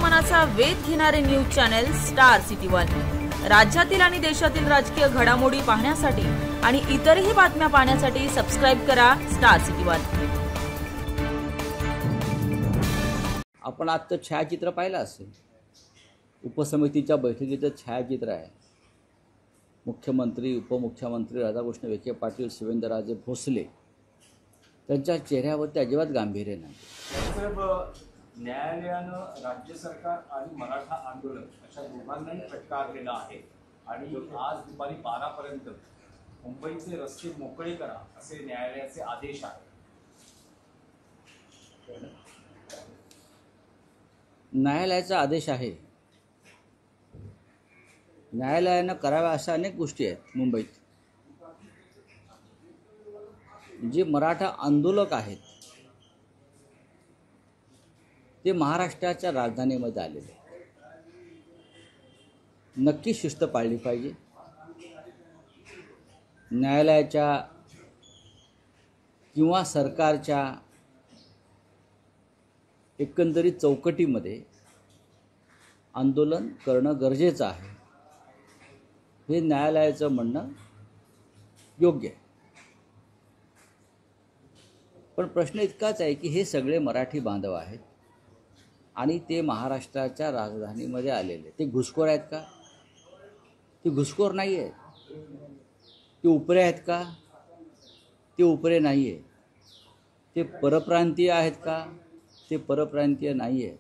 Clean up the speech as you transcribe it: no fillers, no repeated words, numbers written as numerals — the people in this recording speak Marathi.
मनाचा वेध घेणारे news channel star city one. राज्यातील आणि देशातील राजकीय घडामोडी पाहण्यासाठी आणि इतरही बातम्या पाहण्यासाठी सबस्क्राइब करा स्टार सिटी वन। आपण आजचं छायाचित्र पाहिलं असेल, उपसमितीच्या बैठकीचं छायाचित्र आहे। मुख्यमंत्री, उपमुख्यमंत्री राधाकृष्ण विखे पाटील, शिवेंद्रराजे भोसले त्यांच्या चेहऱ्यावरती अजिबात गांभीर्य नाही। साहेब, न्यायालयानं राज्य सरकार आणि मराठा आंदोलन अशा दोघांनाही फटकार दिला आहे आणि आज दुपारी 12 पर्यंत मुंबईचे रस्ते मोकळे करा असे न्यायालयाचे आदेश आहेत। न्यायालयाचा आदेश आहे, न्यायालयानं कराव्या अशा अनेक गोष्टी आहेत। मुंबईत जे मराठा आंदोलक आहेत ते महाराष्ट्राच्या राजधानीमध्ये आलेले, नक्की शिस्त पाळली पाहिजे। न्यायालयाच्या किंवा सरकारच्या एकंदरीत चौकटीमध्ये आंदोलन करणं गरजेचं आहे, हे न्यायालयाचं म्हणणं योग्य आहे। पण प्रश्न इतकाच आहे की हे सगळे मराठी बांधव आहेत आणि ते महाराष्ट्राच्या राजधानीमध्ये आलेले, ते घुसखोर आहेत का? ते घुसखोर नाही आहेत। ते उपरे आहेत का? ते उपरे नाही आहेत। ते परप्रांतीय आहेत का? ते परप्रांतीय नाही आहेत।